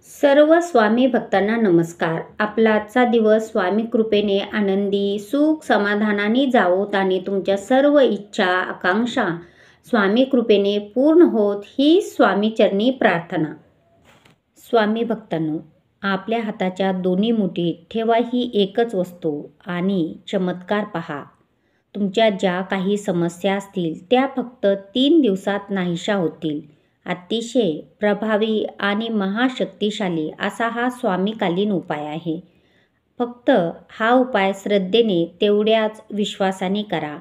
सर्व स्वामी भक्तांना नमस्कार. आपला आजचा दिवस स्वामी कृपेने आनंदी, सुख समाधानाने जावोत आणि तुमच्या सर्व इच्छा, आकांक्षा स्वामी कृपेने पूर्ण होत ही स्वामी चरणी प्रार्थना. स्वामी भक्तांनो, आपल्या हाताच्या दोन्ही मुठीत ठेवा ही एकच वस्तू आणि चमत्कार पहा. तुमच्या ज्या काही समस्या असतील त्या फक्त 3 दिवसात नाहीशा होतील. अतिशय प्रभावी आणि महाशक्तिशाली असा हा स्वामीकालीन उपाय आहे. फक्त हा उपाय श्रद्धेने तेवढ्याच विश्वासाने करा.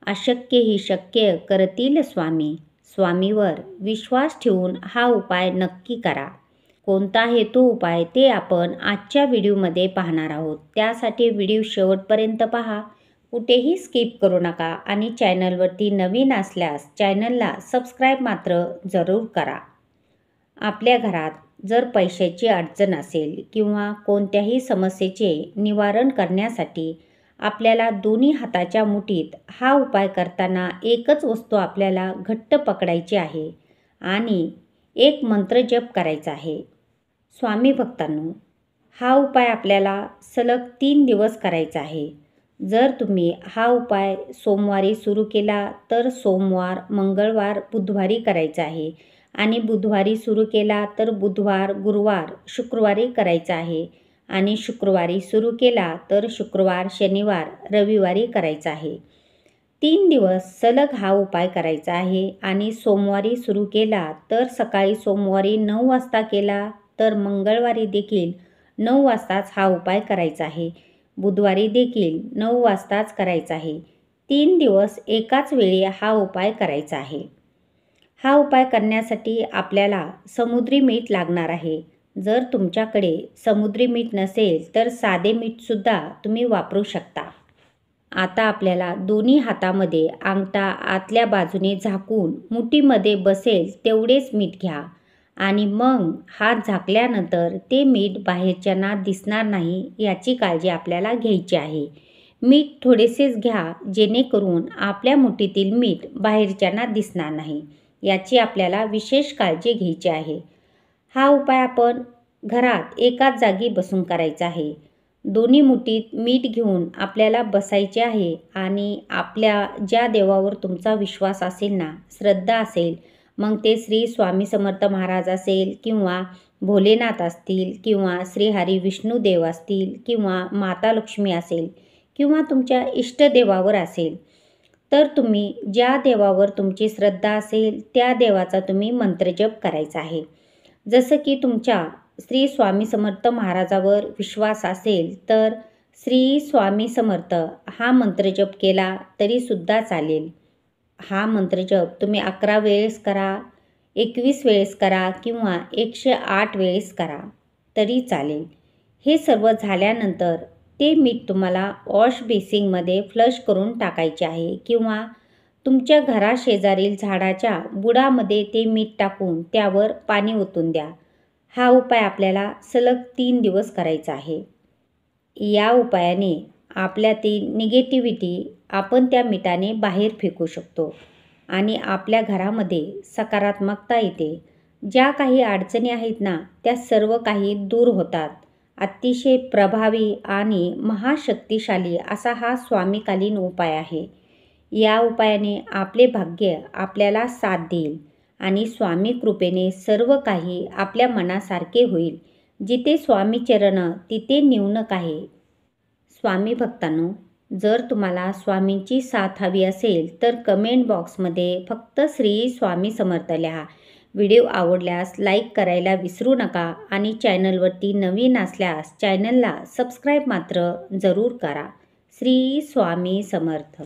अशक्य ही शक्य करतील स्वामी. स्वामीवर विश्वास ठेवून हा उपाय नक्की करा. कोणता आहे तो उपाय ते आपण आजच्या व्हिडिओमध्ये पाहणार आहोत. त्यासाठी व्हिडिओ शेवटपर्यंत पहा. कुठेही स्किप करू नका आणि चॅनलवरती नवीन असल्यास चॅनलला सबस्क्राईब मात्र जरूर करा. आपल्या घरात जर पैशाची अडचण असेल किंवा कोणत्याही समस्येचे निवारण करण्यासाठी आपल्याला दोन्ही हाताच्या मुठीत हा उपाय करताना एकच वस्तू आपल्याला घट्ट पकडायची आहे आणि एक मंत्र जप करायचा आहे. स्वामी भक्तांनो, हा उपाय आपल्याला सलग 3 दिवस करायचा आहे. जर तुम्ही हा उपाय सोमवारी सुरू केला तर सोमवार, मंगळवार, बुधवारी करायचा आहे आणि बुधवारी सुरू केला तर बुधवार, गुरुवार, शुक्रवारी करायचा आहे आणि शुक्रवारी सुरू केला तर शुक्रवार, शनिवार, रविवारी करायचा आहे. 3 दिवस सलग हा उपाय करायचा आहे आणि सोमवारी सुरू केला तर सकाळी सोमवारी 9 वाजता केला तर मंगळवारी देखील 9 वाजताच हा उपाय करायचा आहे. बुधवारी देखील 9 वाजताच करायचा आहे. 3 दिवस एकाच वेळी हा उपाय करायचा आहे. हा उपाय करण्यासाठी आपल्याला समुद्री मीठ लागणार आहे. जर तुमच्याकडे समुद्री मीठ नसेल तर साधे मीठसुद्धा तुम्ही वापरू शकता. आता आपल्याला दोन्ही हातामध्ये अंगठा आतल्या बाजूने झाकून मुठीमध्ये बसेल तेवढेच मीठ घ्या आणि मग हात झाकल्यानंतर ते मीठ बाहेरच्यांना दिसणार नाही याची काळजी आपल्याला घ्यायची आहे. मीठ थोडेसेच घ्या जेणेकरून आपल्या मुठीतील मीठ बाहेरच्यांना दिसणार नाही याची आपल्याला विशेष काळजी घ्यायची आहे. हा उपाय आपण घरात एकाच जागी बसून करायचा आहे. दोन्ही मुठीत मीठ घेऊन आपल्याला बसायचे आहे आणि आपल्या ज्या देवावर तुमचा विश्वास असेल ना, श्रद्धा असेल, मग ते श्री स्वामी समर्थ महाराज असेल किंवा भोलेनाथ असतील किंवा श्री हरी विष्णुदेव असतील किंवा माता लक्ष्मी असेल किंवा तुमच्या इष्टदेवावर असेल, तर तुम्ही ज्या देवावर तुमची श्रद्धा असेल त्या देवाचा तुम्ही मंत्रजप करायचा आहे. जसं की तुमच्या श्री स्वामी समर्थ महाराजावर विश्वास असेल तर श्री स्वामी समर्थ हा मंत्रजप केला तरीसुद्धा चालेल. हा मंत्रजप तुम्ही 11 वेळेस करा, 21 वेळेस करा किंवा 108 वेळेस करा तरी चालेल. हे सर्व झाल्यानंतर ते मीठ तुम्हाला वॉश बेसिनमध्ये फ्लश करून टाकायचे आहे किंवा तुमच्या घराशेजारील झाडाच्या बुडामध्ये ते मीठ टाकून त्यावर पाणी ओतून द्या. हा उपाय आपल्याला सलग 3 दिवस करायचा आहे. या उपायाने आपल्यातील निगेटिव्हिटी आपण त्या मिठाने बाहेर फेकू शकतो आणि आपल्या घरामध्ये सकारात्मकता येते. ज्या काही अडचणी आहेत ना त्या सर्व काही दूर होतात. अतिशय प्रभावी आणि महाशक्तिशाली असा हा स्वामीकालीन उपाय आहे. या उपायाने आपले भाग्य आपल्याला साथ देईल आणि स्वामी कृपेने सर्व काही आपल्या मनासारखे होईल. जिथे स्वामी चरण तिथे नेवणक आहे. स्वामी भक्तांनो, जर तुम्हाला स्वामींची साथ हवी असेल तर कमेंट बॉक्समध्ये फक्त श्री स्वामी समर्थ लिहा. व्हिडिओ आवडल्यास लाईक करायला विसरू नका आणि चॅनलवरती नवीन असल्यास चॅनलला सबस्क्राईब मात्र जरूर करा. श्री स्वामी समर्थ.